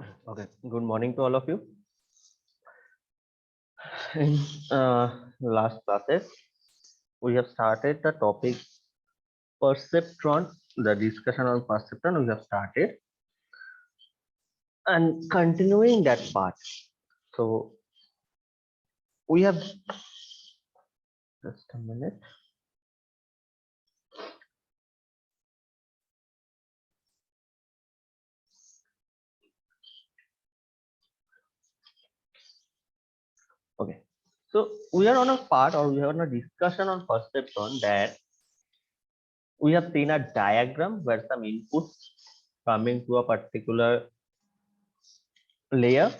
Okay, good morning to all of you. In last classes, we have started the topic perceptron, the discussion on perceptron we have started and continuing that part. So we have just a minute. Okay, so we are on a part or we are on a discussion on perceptron that we have seen a diagram where some inputs coming to a particular layer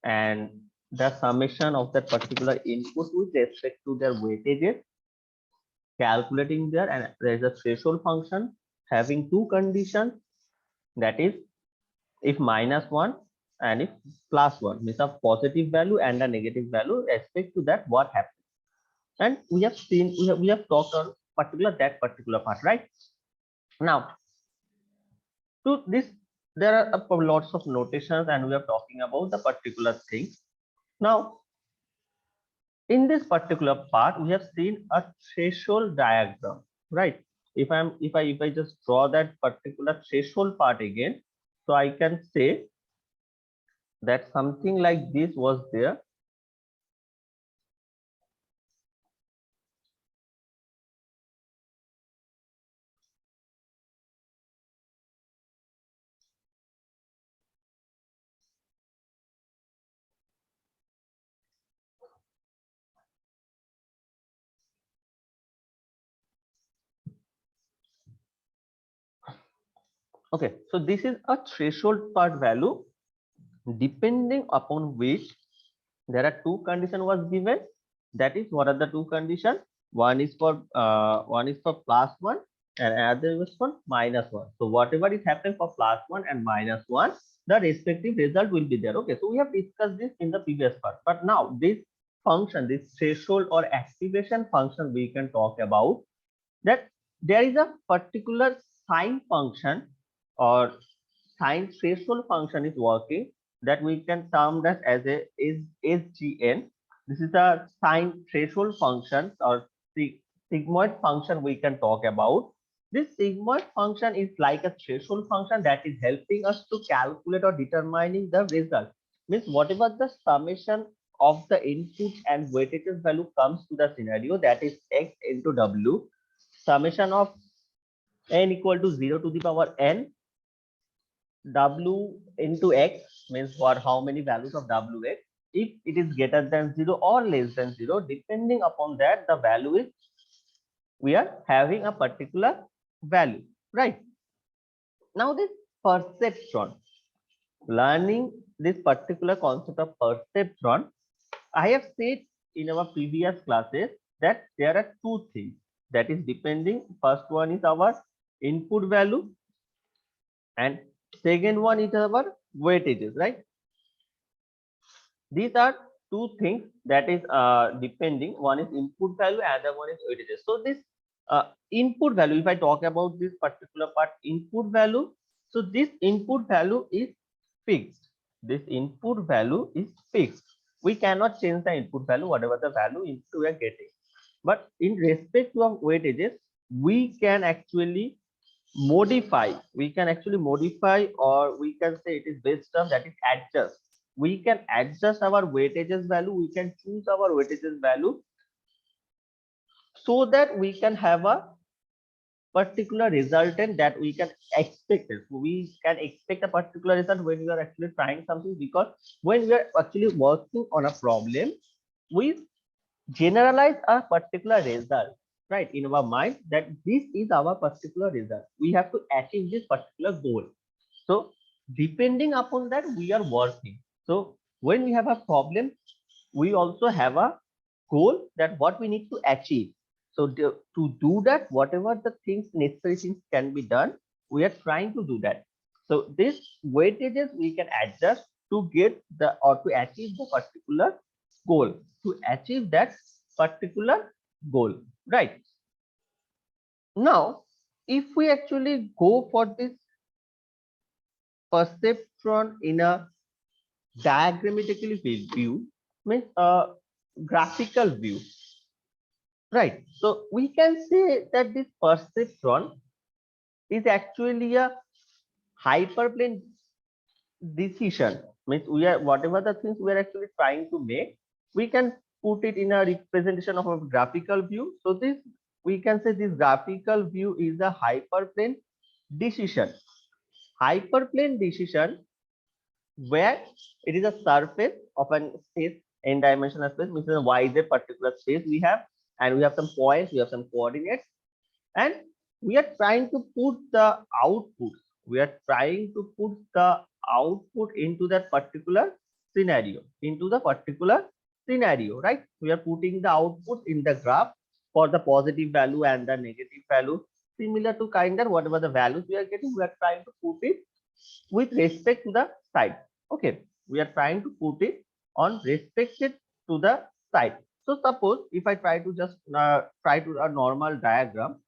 and the summation of that particular input with respect to their weightages calculating there, and there is a threshold function having two conditions, that is if -1 and if +1 means a positive value and a negative value respect to that what happens. And we have seen we have talked on that particular part, right? Now to this there are lots of notations and we are talking about the particular thing. Now in this particular part we have seen a threshold diagram, right? If I just draw that particular threshold part again, so I can say that something like this was there. Okay, so this is a threshold part value depending upon which there are two conditions was given. That is, what are the two conditions? One is for +1 and another is for -1. So whatever is happening for +1 and -1, the respective result will be there. Okay, so we have discussed this in the previous part, but now this function, this threshold or activation function, we can talk about that there is a particular sign function or sign threshold function is working, that we can term that as a is SGN. This is a sign threshold function or sigmoid function we can talk about. This sigmoid function is like a threshold function that is helping us to calculate or determining the result. Means whatever the summation of the input and weightages value comes to the scenario, that is x into w, summation of n equal to 0 to the power n w into x means for how many values of wx, if it is greater than 0 or less than 0, depending upon that the value is we are having a particular value, right? Now this perceptron, learning this particular concept of perceptron, I have said in our previous classes that there are two things, that is depending. First one is our input value and second one is our weightages, right? These are two things that is depending. One is input value, other one is weightages. So this input value, if I talk about this particular part, input value, so this input value is fixed. This input value is fixed. We cannot change the input value, whatever the value input we are getting. But in respect to of weightages, we can actually modify, or we can say it is based on, that is adjust. We can adjust our weightages value, we can choose our weightages value so that we can have a particular resultant that we can expect it. We can expect a particular result when we are actually trying something, because when we are actually working on a problem, we generalize a particular result, right, in our mind, that this is our particular result, we have to achieve this particular goal. So depending upon that we are working. So when we have a problem, we also have a goal, that what we need to achieve. So to do that, whatever the things, necessary things can be done, we are trying to do that. So this weightages we can adjust to get the or to achieve the particular goal, to achieve that particular goal, right? Now if we actually go for this perceptron in a diagrammatically view means a graphical view, right? So we can say that this perceptron is actually a hyperplane decision, means we are whatever the things we are actually trying to make, we can put it in a representation of a graphical view. So this, we can say this graphical view is a hyperplane decision. Hyperplane decision where it is a surface of an space, n dimensional space, means a y z particular space we have, and we have some points, we have some coordinates, and we are trying to put the output, we are trying to put the output into that particular scenario, right? We are putting the output in the graph for the positive value and the negative value, similar to kind of whatever the values we are getting, we are trying to put it with respect to the side. Okay, we are trying to put it on respected to the side. So suppose if I try to just try to a normal diagram.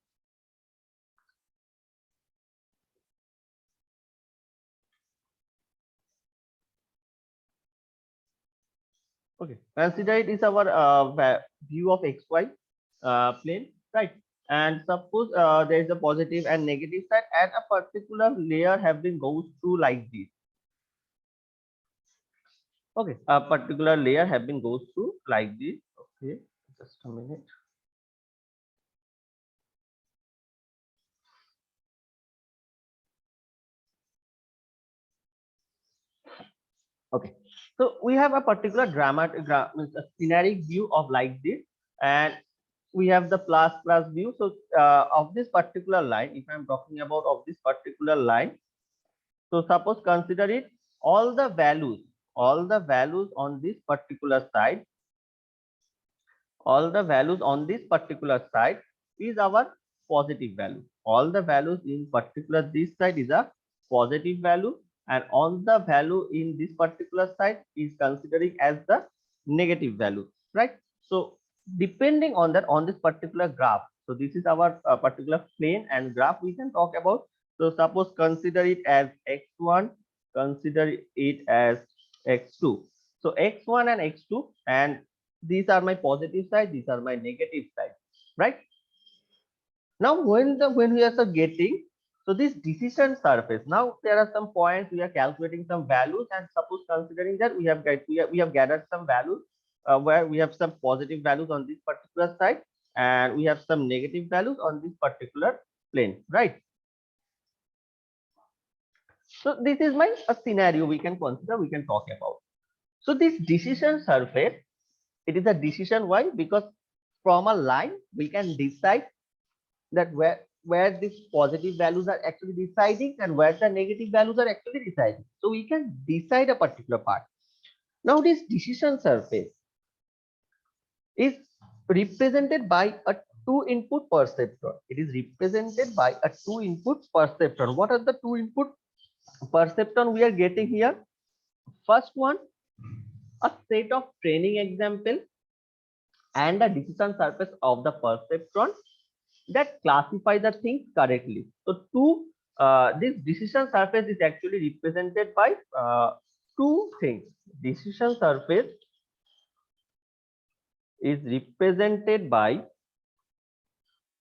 Okay, consider it is our view of xy plane, right? And suppose there is a positive and negative side, and a particular layer have been goes through like this. Okay, a particular layer have been goes through like this. Okay, just a minute. Okay, so we have a particular means a scenaric view of like this, and we have the plus plus view. So of this particular line, if I'm talking about of this particular line, so suppose consider it all the values on this particular side, all the values on this particular side is our positive value. All the values in particular this side is a positive value, and on the value in this particular side is considering as the negative value, right? So depending on that, on this particular graph, so this is our particular plane and graph we can talk about. So suppose consider it as x1, consider it as x2. So x1 and x2, and these are my positive side, these are my negative side, right? Now when we are so getting, so this decision surface, now there are some points we are calculating some values, and suppose considering that we have gathered some values where we have some positive values on this particular side, and we have some negative values on this particular plane, right? So this is my a scenario we can consider, we can talk about. So this decision surface, it is a decision. Why? Because from a line we can decide that where these positive values are actually residing and where the negative values are actually residing. So we can decide a particular part. Now this decision surface is represented by a two input perceptron. It is represented by a two input perceptron. What are the two input perceptron we are getting here? First one, a set of training example and the decision surface of the perceptron that classify the things correctly. So this decision surface is actually represented by two things. Decision surface is represented by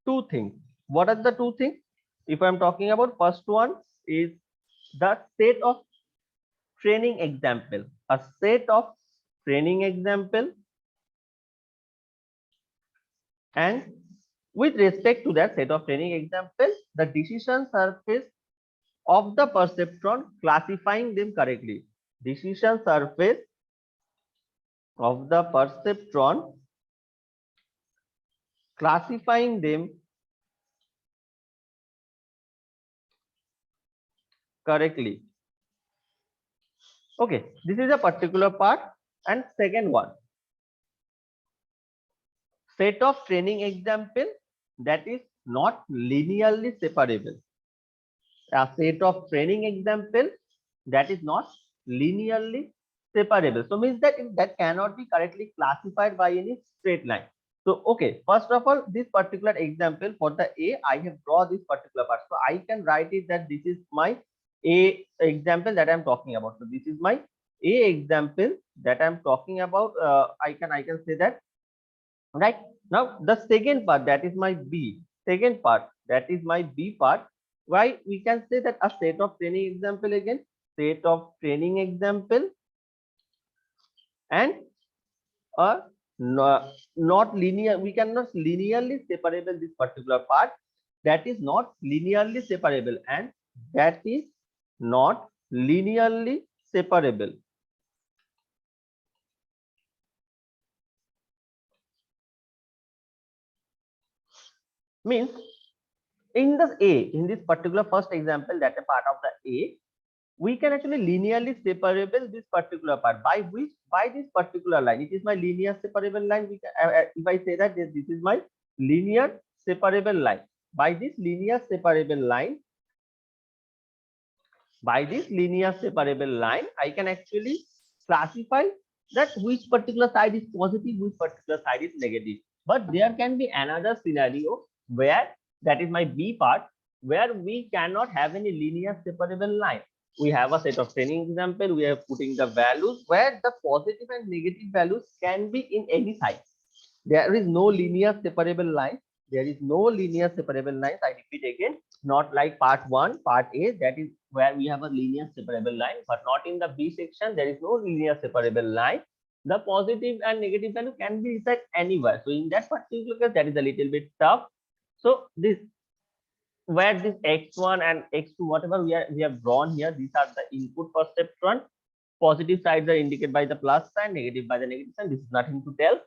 two things. What are the two things? If I'm talking about, first one is the set of training example. A set of training example, and with respect to that set of training example, the decision surface of the perceptron classifying them correctly. Decision surface of the perceptron classifying them correctly. Okay, this is a particular part. And second one, set of training example that is not linearly separable. A set of training example that is not linearly separable. So means that that cannot be correctly classified by any straight line. So okay, first of all, this particular example for the A, I have drawn this particular part. So I can write it that this is my A example that I'm talking about. So this is my A example that I'm talking about. I can say that, right? Now the second part, that is my B. Second part, that is my B part. Why we can say that a set of training example again, set of training example, and a not linear. We cannot linearly separable this particular part. That is not linearly separable, and that is not linearly separable. Means in this A, in this particular first example, that a part of the A, we can actually linearly separable this particular part by which, by this particular line. It is my linear separable line. We can, if I say that this is my linear separable line, by this linear separable line, by this linear separable line, I can actually classify that which particular side is positive, which particular side is negative. But there can be another scenario where, that is my B part, where we cannot have any linear separable line. We have a set of training example. We are putting the values where the positive and negative values can be in any side. There is no linear separable line. There is no linear separable lines. I repeat again, not like part 1, part A, that is where we have a linear separable line, but not in the B section. There is no linear separable line. The positive and negative value can be set anywhere. So in that particular case, that is a little bit tough. So this, where this x1 and x2, whatever we have drawn here, these are the input perceptron. Positive sides are indicated by the plus sign, negative by the negative sign. This is nothing to tell.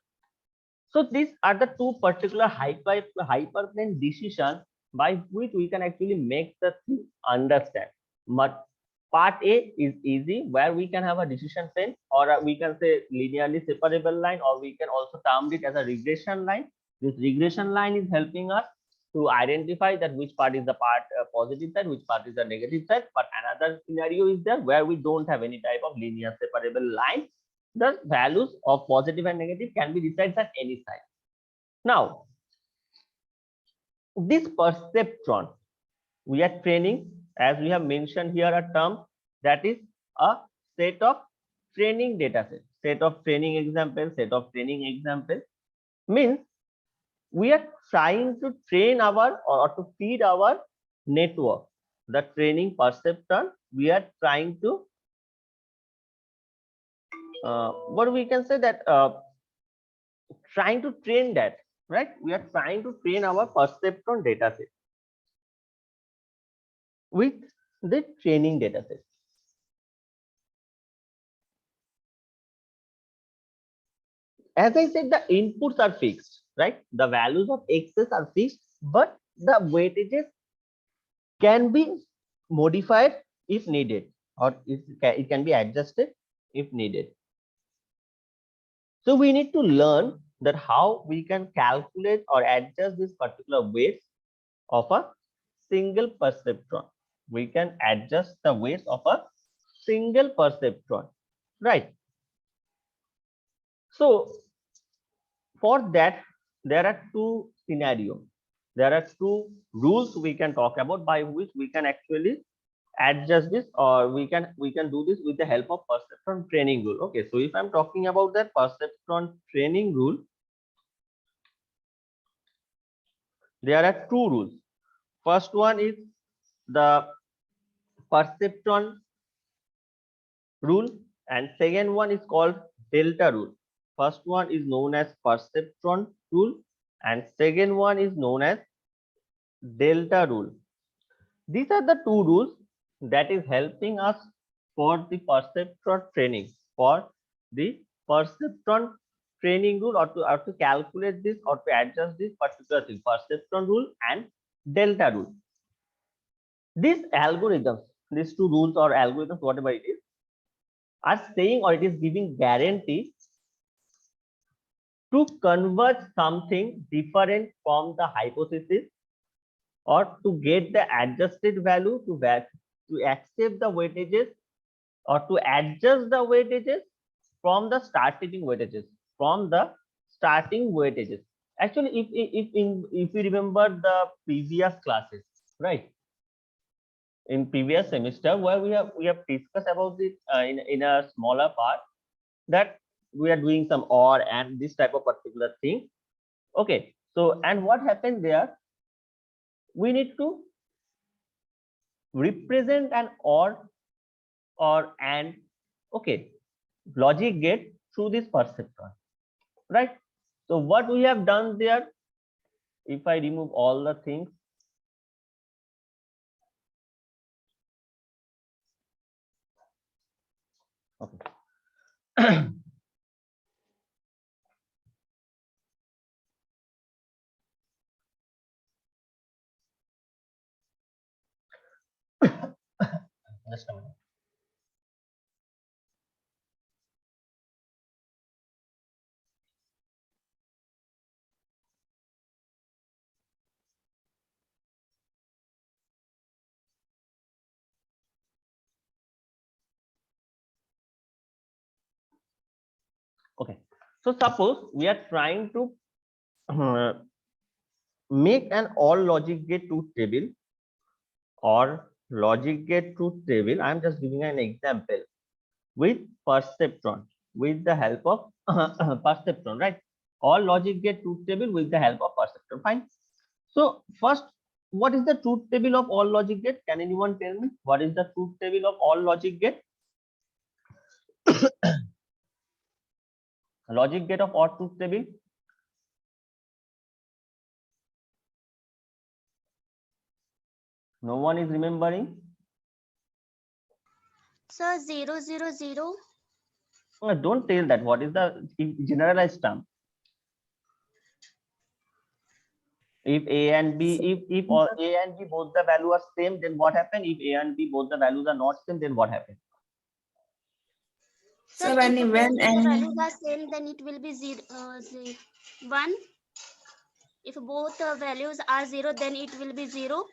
So these are the two particular hyperplane decisions by which we can actually make the thing understand. But part A is easy, where we can have a decision plane, or we can say linearly separable line, or we can also term it as a regression line. This regression line is helping us to identify that which part is the part positive side, which part is the negative side. But another scenario is there where we don't have any type of linear separable line. The values of positive and negative can be decided at any side. Now, this perceptron, we are training, as we have mentioned here, a term that is a set of training data set. Set of training example, set of training example means we are trying to train our, or to feed our network, the training perceptron. We are trying to what we can say that trying to train that, right? We are trying to train our perceptron data set with the training data set. As I said, the inputs are fixed, right? The values of x's are fixed, but the weightages can be modified if needed, or it can be adjusted if needed. So we need to learn that how we can calculate or adjust this particular weights of a single perceptron. We can adjust the weights of a single perceptron, right? So for that, there are two scenarios. There are two rules we can talk about by which we can actually adjust this, or we can do this with the help of perceptron training rule. Okay, so if I'm talking about that perceptron training rule, there are two rules. First one is the perceptron rule, and second one is called delta rule. First one is known as perceptron rule, and second one is known as delta rule. These are the two rules that is helping us for the perceptron training, for the perceptron training rule, or to calculate this or to adjust this particular thing, perceptron rule and delta rule. These algorithms, these two rules or algorithms, whatever it is, are saying, or it is giving guarantee to convert something different from the hypothesis, or to get the adjusted value, to accept the weightages, or to adjust the weightages from the starting weightages, Actually, if you remember the previous classes, right? in previous semester, where we have discussed about it in a smaller part, that we are doing some or and this type of particular thing. Okay, so and what happened there, we need to represent an or and, okay, logic gate through this perceptron, right? So what we have done there, if I remove all the things, okay. Just a minute. Okay, so suppose we are trying to make an all logic gate truth table or logic gate truth table. I'm just giving an example with perceptron, with the help of perceptron, right? All logic gate truth table with the help of perceptron. Fine. So first, what is the truth table of all logic gate? Can anyone tell me what is the truth table of all logic gate? Logic gate of all truth table. No one is remembering. Sir, 000. Don't tell that. What is the generalized term? If A and B, if all A and B both the value are same, then what happen? If A and B both the values are not same, then what happens? Sir, So if when both the any values are same, then it will be 1. If both values are 0, then it will be 0.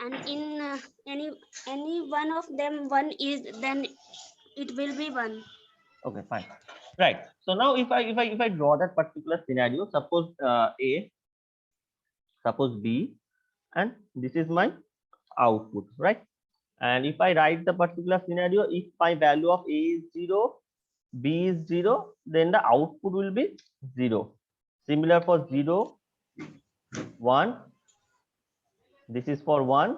And in any one of them 1 is, then it will be 1. Okay, fine. Right. So now if I draw that particular scenario, suppose A, suppose B, and this is my output, right? And if I write the particular scenario, if my value of A is 0, B is 0, then the output will be 0. Similar for 0, 1. This is for 1.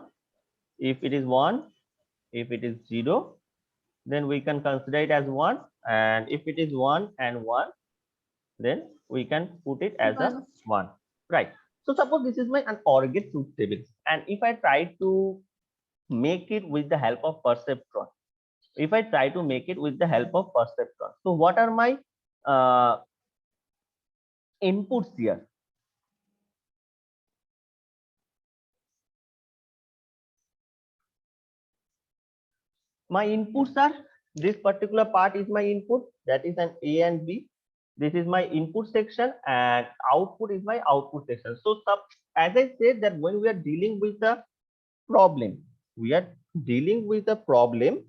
If it is 1, if it is 0, then we can consider it as 1. And if it is 1 and 1, then we can put it as a 1, right? So suppose this is my an OR gate truth table, and if I try to make it with the help of perceptron, if I try to make it with the help of perceptron, so what are my inputs here? My inputs are, this particular part is my input, that is an A and B. This is my input section, and output is my output section. So as I said, that when we are dealing with a problem, we are dealing with a problem,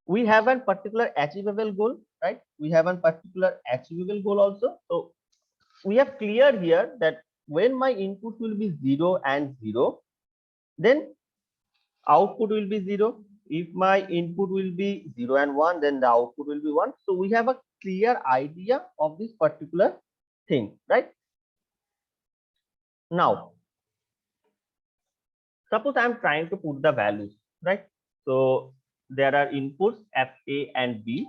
we have a particular achievable goal, right? We have a particular achievable goal also. So we have clear here that when my input will be 0 and 0, then output will be 0. If my input will be 0 and 1, then the output will be 1. So we have a clear idea of this particular thing, right? Now, suppose I am trying to put the values, right? So there are inputs F, A and B.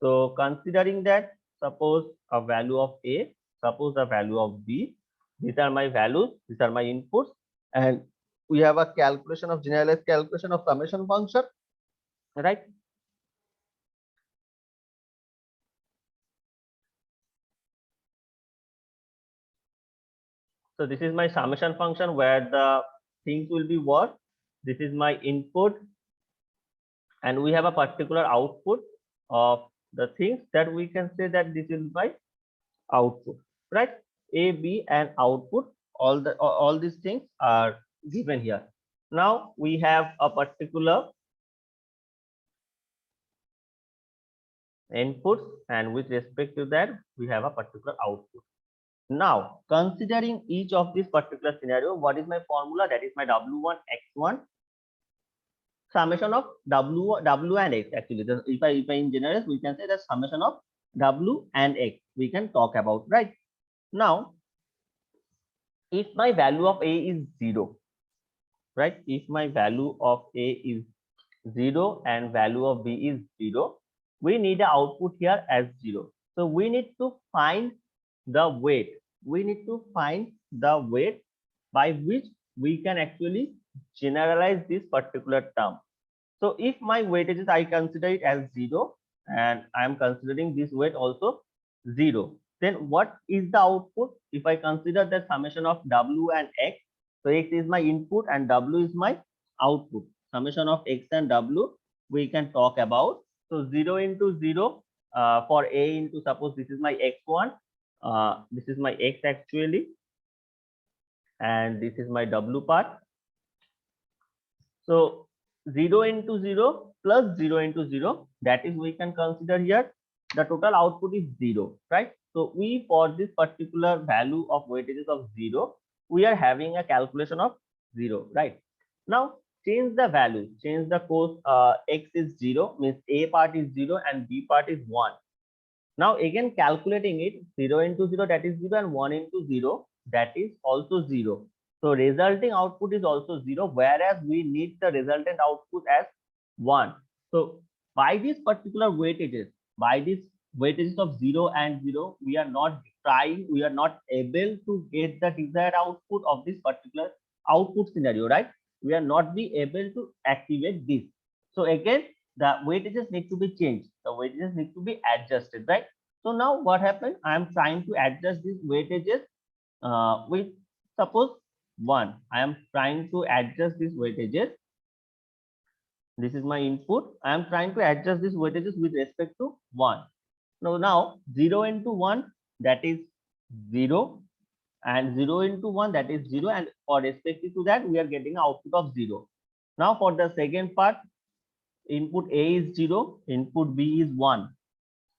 So considering that, suppose a value of A, suppose the value of B, these are my values, these are my inputs, and we have a calculation of generalized calculation of summation function, right? So this is my summation function where the things will be what? This is my input, and we have a particular output of the things that we can say that this is my output, right? A, B, and output. All these things are given here. Now we have a particular input, and with respect to that, we have a particular output. Now, considering each of this particular scenario, what is my formula? That is my W1 X1 summation of w and x. Actually, if I in general, we can say that summation of w and x we can talk about, right? Now, if my value of a is 0, right? If my value of a is 0 and value of b is 0, we need the output here as 0. So we need to find the weight. We need to find the weight by which we can actually generalize this particular term. So if my weightages, I consider it as 0 and I am considering this weight also 0, then what is the output? If I consider the summation of w and x, so x is my input and w is my output. Summation of x and w we can talk about. So 0 into 0 for a into, suppose this is my x1, this is my x actually, and this is my w part. So 0 into 0 plus 0 into 0, that is we can consider here the total output is 0, right? So we, for this particular value of weightages of 0, we are having a calculation of 0, right? Now change the value, change the course. X is 0 means a part is 0 and b part is 1. Now again calculating it, 0 into 0 that is 0 and 1 into 0 that is also 0. So resulting output is also 0, whereas we need the resultant output as 1. So by these particular weightages, by these weightages of 0 and 0, we are not trying, we are not able to get the desired output of this particular output scenario, right? We are not be able to activate this. So again, the weightages need to be changed. The weightages need to be adjusted, right? So now what happened? I am trying to adjust these weightages with, suppose 1. I am trying to adjust these weightages. This is my input. I am trying to adjust these weightages with respect to 1. Now 0 into 1 that is 0 and 0 into 1 that is 0, and for respective to that we are getting output of 0. Now for the second part, input A is 0, input B is 1.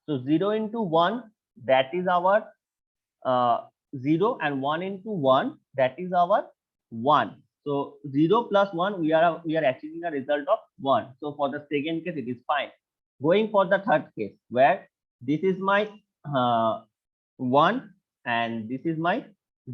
So 0 into 1 that is our 0 and 1 into 1 that is our 1. So 0 plus 1 we are achieving a result of 1. So for the second case it is fine. Going for the third case where this is my 1 and this is my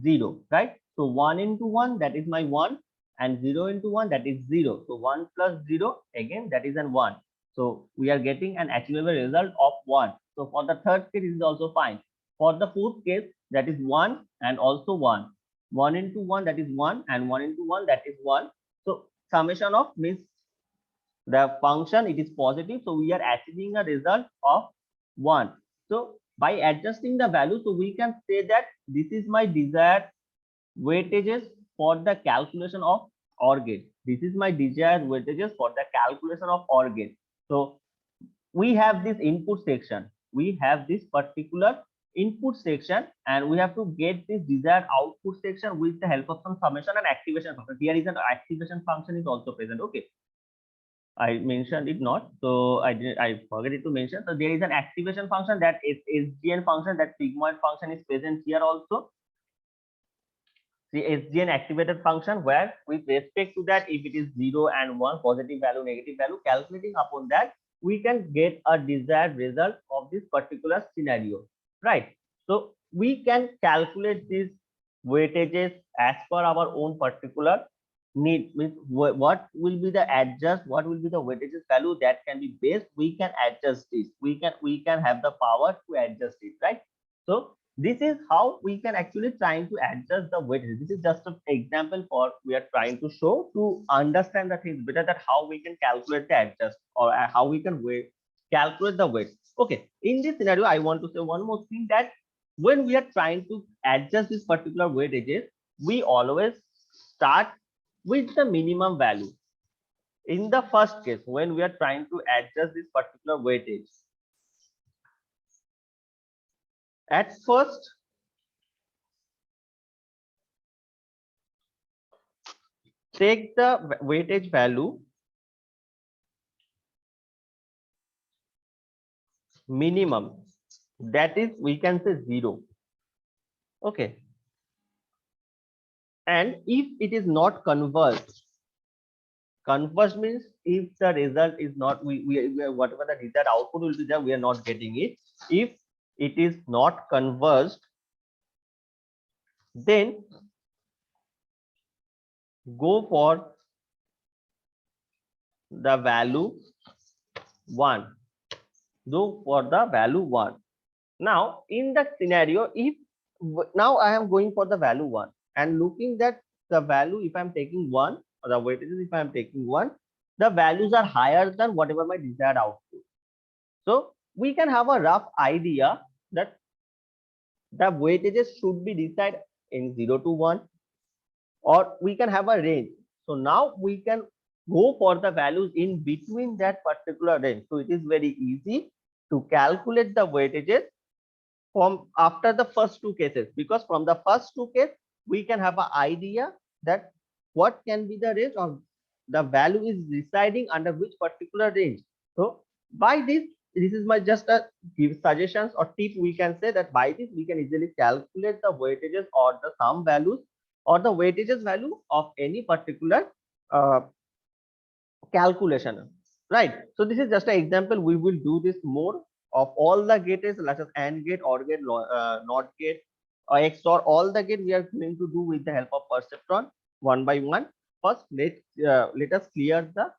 0, right? So 1 into 1 that is my 1 and 0 into 1 that is 0. So 1 plus 0 again that is an 1. So we are getting an achievable result of 1. So for the third case it is also fine. For the fourth case, that is 1 and also 1. 1 into 1 that is 1 and 1 into 1 that is 1. So summation of means the function it is positive. So we are achieving a result of 1. So by adjusting the value, so we can say that this is my desired weightages for the calculation of OR gate. This is my desired weightages for the calculation of OR gate. So we have this input section. We have this particular input section and we have to get this desired output section with the help of some summation and activation function. Here is an activation function is also present. Okay, I mentioned it not, so I forget it to mention. So there is an activation function, that is SGN function, that sigmoid function is present here also. The SGN activated function, where with respect to that, if it is 0 and 1, positive value, negative value, calculating upon that, we can get a desired result of this particular scenario, right? So we can calculate these weightages as per our own particular need. With what will be the adjust, what will be the weightages value that can be based, we can adjust this. We can have the power to adjust it, right? So this is how we can actually trying to adjust the weightage. This is just an example for we are trying to show to understand the things better, that how we can calculate the adjust, or how we can calculate the weight. Okay, in this scenario I want to say one more thing, that when we are trying to adjust this particular weightages, we always start with the minimum value. In the first case, when we are trying to adjust this particular weightage, at first take the weightage value minimum, that is we can say 0. Okay, and if it is not converged means if the result is not, whatever the desired output will be there, we are not getting it. If it is not converged, then go for the value 1. Go for the value 1. Now, in the scenario, if now I am going for the value 1 and looking that the value, if I'm taking 1, or the weightages, if I'm taking 1, the values are higher than whatever my desired output. So we can have a rough idea that the weightages should be decided in 0 to 1, or we can have a range. So now we can go for the values in between that particular range. So it is very easy to calculate the weightages from after the first two cases, because from the first two cases we can have an idea that what can be the range, or the value is residing under which particular range. So by this is my just a give suggestions or tip. We can say that by this we can easily calculate the weightages or the sum values or the weightages value of any particular uh, calculation, right? So this is just an example. We will do this more of all the gates, such as AND gate, OR gate, NOT gate, or XOR. All the gate we are going to do with the help of perceptron one by one. First, let us clear the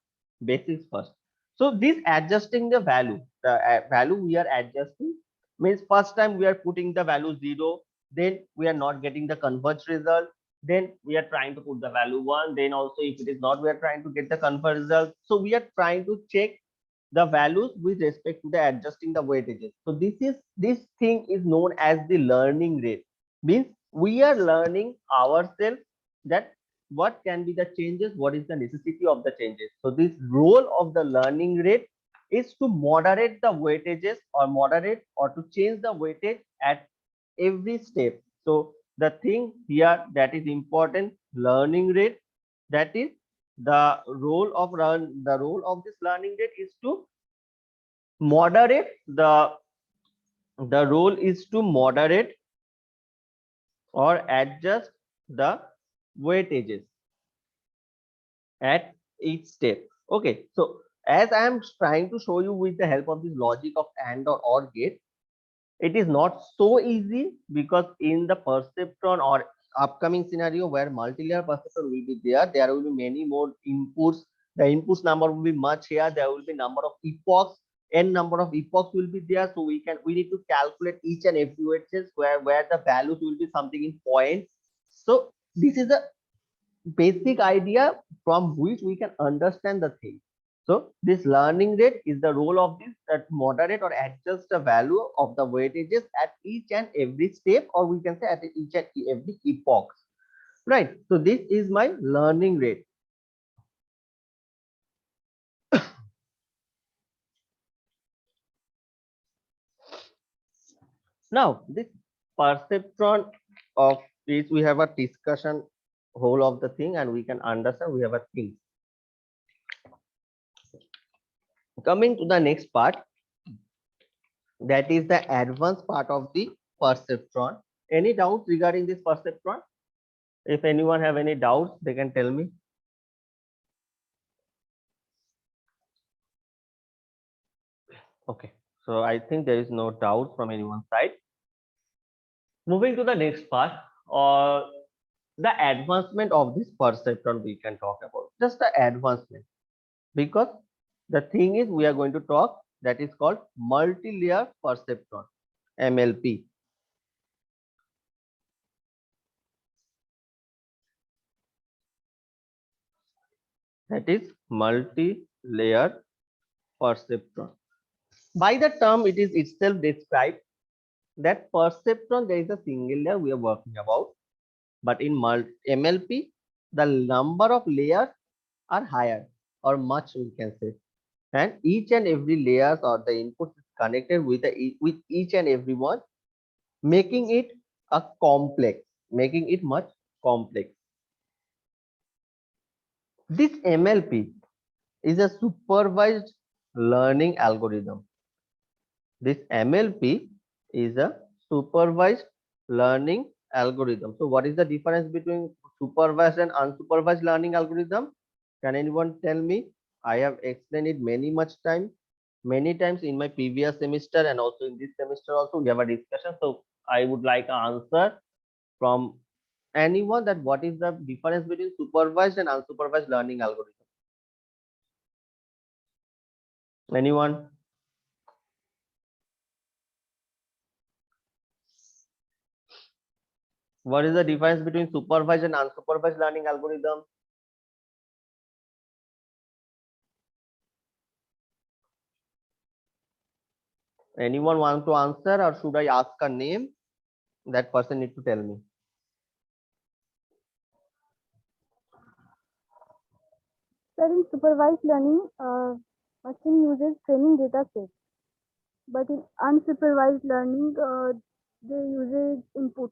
basics first. So this adjusting the value, the value we are adjusting means first time we are putting the value 0, then we are not getting the converged result, then we are trying to put the value 1, then also if it is not, we are trying to get the converged result. So we are trying to check the values with respect to the adjusting the weightages. So this thing is known as the learning rate. Means we are learning ourselves that what can be the changes, what is the necessity of the changes. So this role of the learning rate is to moderate the weightages, or moderate or to change the weightage at every step. So the thing here that is important, learning rate, that is the role of this learning rate is to moderate the role is to moderate or adjust the weightages at each step. Okay, so as I am trying to show you with the help of this logic of AND or OR gate, it is not so easy, because in the perceptron or upcoming scenario where multi-layer perceptron will be there will be many more inputs. The inputs number will be much here. There will be number of epochs, n number of epochs will be there. So we need to calculate each and every weightages where the values will be something in points. So this is a basic idea from which we can understand the thing. So this learning rate is the role of this, that moderate or adjust the value of the weightages at each and every step, or we can say at each and every epoch, right? So this is my learning rate. Now this perceptron of this, we have a discussion whole of the thing, and we can understand we have a thing. Coming to the next part, that is the advanced part of the perceptron. Any doubts regarding this perceptron? If anyone have any doubts, they can tell me. Okay, so I think there is no doubt from anyone's side. Moving to the next part, or the advancement of this perceptron, we can talk about just the advancement, because the thing is we are going to talk that is called multi-layer perceptron, MLP. That is multi-layer perceptron. By the term, it is itself described that perceptron, there is a single layer we are working about, but in MLP, the number of layers are higher, or much we can say, and each and every layers or the input is connected with with each and every one, making it a complex, making it much complex. This MLP is a supervised learning algorithm. This MLP is a supervised learning algorithm. So what is the difference between supervised and unsupervised learning algorithm? Can anyone tell me? I have explained it many times in my previous semester and also in this semester also we have a discussion. So I would like an answer from anyone that what is the difference between supervised and unsupervised learning algorithm. Anyone? What is the difference between supervised and unsupervised learning algorithm? Anyone want to answer or should I ask a name? That person need to tell me. Sir, in supervised learning, machine uses training data set, but in unsupervised learning, they use input.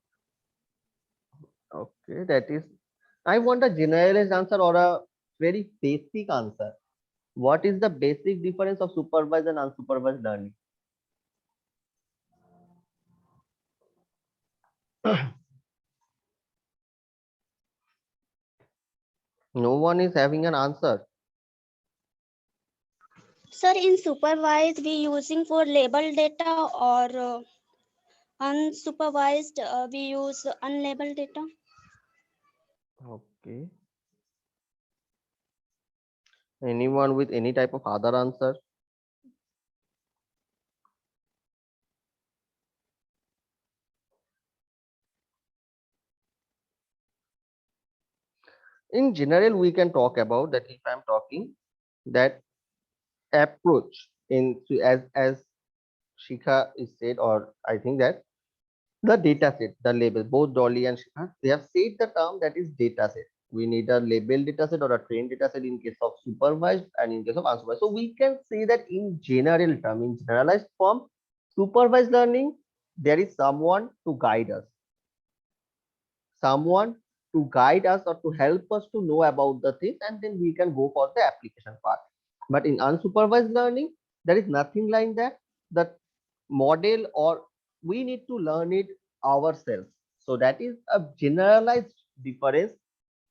Okay, that is. I want a generalized answer or a very basic answer. What is the basic difference of supervised and unsupervised learning? No one is having an answer. Sir, in supervised, we using for labeled data, or unsupervised, we use unlabeled data. Okay. Anyone with any type of other answer? In general, we can talk about that if I'm talking that approach in as Shikha is said, or I think that the data set, the label, both Dolly and Shikha, they have said the term that is data set. We need a label data set or a trained data set in case of supervised and in case of unsupervised. So we can say that in general term, in generalized form, supervised learning, there is someone to guide us, someone to guide us or to help us to know about the things, and then we can go for the application part. But in unsupervised learning, there is nothing like that. The model or we need to learn it ourselves. So that is a generalized difference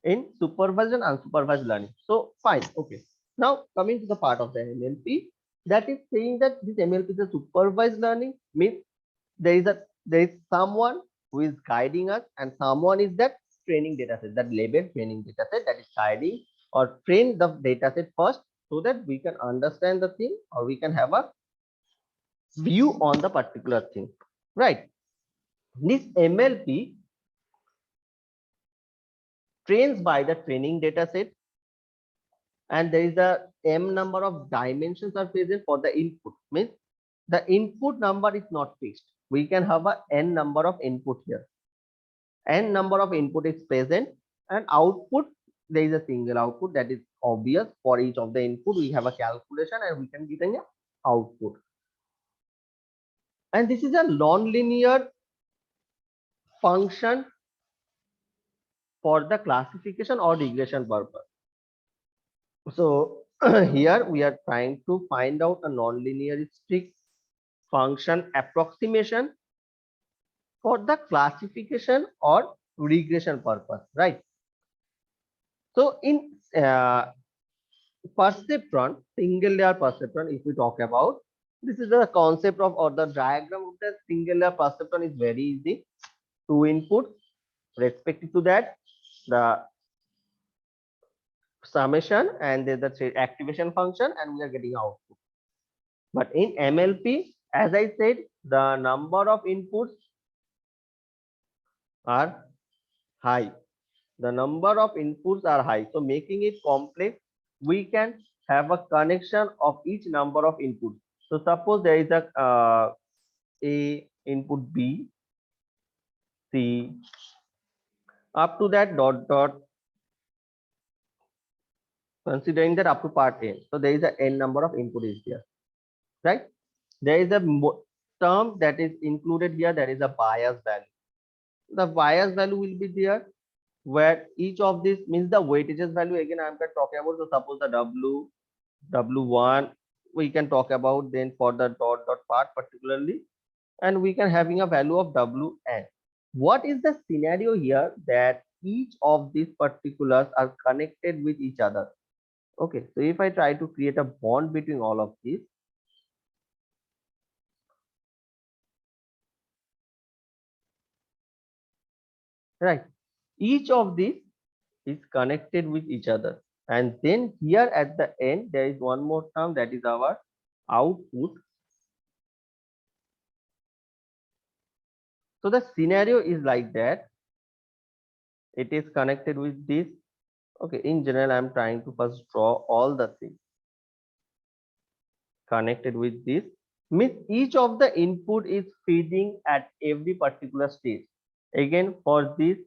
in supervised and unsupervised learning. So fine, okay. Now coming to the part of the MLP, that is saying that this MLP is a supervised learning, means there is someone who is guiding us and someone is that training data set, that labeled training data set that is guiding or train the data set first so that we can understand the thing or we can have a view on the particular thing, right? This MLP trains by the training data set and there is a m number of dimensions are present for the input, means the input number is not fixed. We can have a n number of input here, n number of input is present, and output there is a single output that is obvious. For each of the input we have a calculation and we can get an output, and this is a non-linear function for the classification or regression purpose. So here we are trying to find out a non-linearistic function approximation for the classification or regression purpose, right? So in perceptron, single layer perceptron, if we talk about, this is the concept of or the diagram of the single layer perceptron is very easy. Two inputs, respective to that, the summation and there's the activation function and we are getting output. But in MLP, as I said, the number of inputs are high. The number of inputs are high. So making it complex, we can have a connection of each number of inputs. So suppose there is a input B, C, up to that dot dot, considering that up to part A. So there is a n number of input is there, right? There is a term that is included here, that is a bias value. The bias value will be there where each of this means the weightages value. Again, I'm talking about, so suppose the W1 we can talk about, then for the dot dot part particularly, and we can having a value of Wn. What is the scenario here that each of these particulars are connected with each other? Okay, so if I try to create a bond between all of these, right, each of these is connected with each other, and then here at the end there is one more term, that is our output. So the scenario is like that, it is connected with this. Okay, in general I'm trying to first draw all the things connected with this, means each of the input is feeding at every particular stage. Again, for this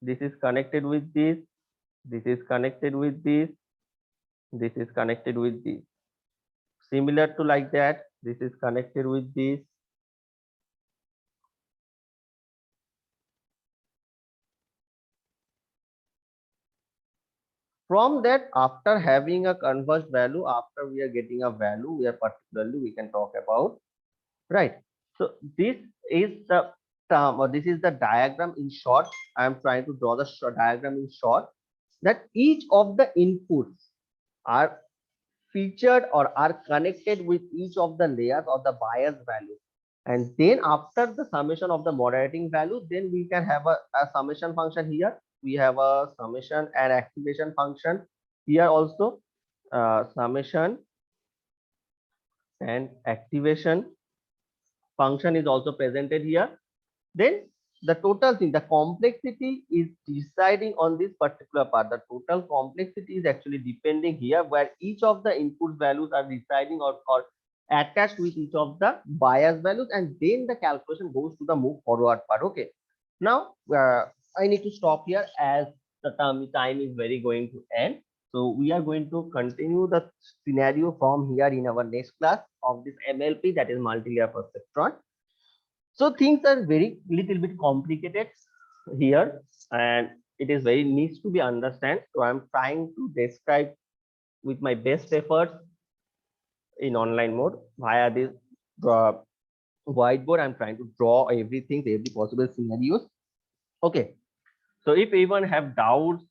is connected with this is connected with this is connected with this. Similar to like that, this is connected with this. From that, after having a converged value, after we are getting a value, we are particularly we can talk about, right? So this is the term, or this is the diagram in short. I am trying to draw the diagram in short, that each of the inputs are featured or are connected with each of the layers or the bias value. And then after the summation of the moderating value, then we can have a summation function here. We have a summation and activation function here also. Summation and activation function is also presented here. Then the total thing, the complexity is deciding on this particular part. The total complexity is actually depending here, where each of the input values are deciding or attached with each of the bias values, and then the calculation goes to the move forward part. Okay, now I need to stop here as the time is very going to end. So we are going to continue the scenario from here in our next class of this MLP, that is multi-layer perceptron. So things are very little bit complicated here, and it is very needs to be understand. So I'm trying to describe with my best efforts in online mode via this whiteboard. I'm trying to draw everything, every possible scenarios. Okay, so if anyone have doubts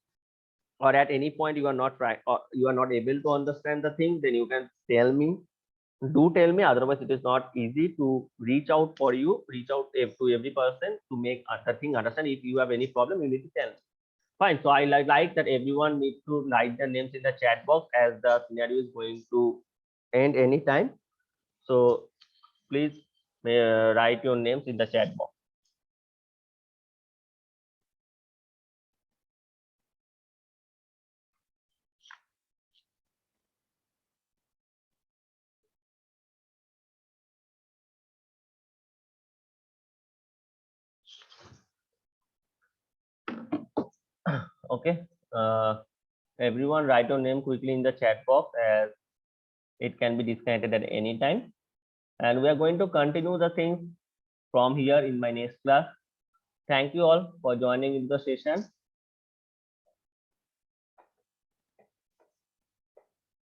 or at any point you are not trying or you are not able to understand the thing, then you can tell me. Do tell me, otherwise it is not easy to reach out for you, reach out to every person to make the thing understand. If you have any problem, you need to tell me. Fine. So I like that everyone needs to write their names in the chat box as the scenario is going to end anytime. So please write your names in the chat box. Okay. Everyone write your name quickly in the chat box, as it can be disconnected at any time. And we are going to continue the things from here in my next class. Thank you all for joining in the session.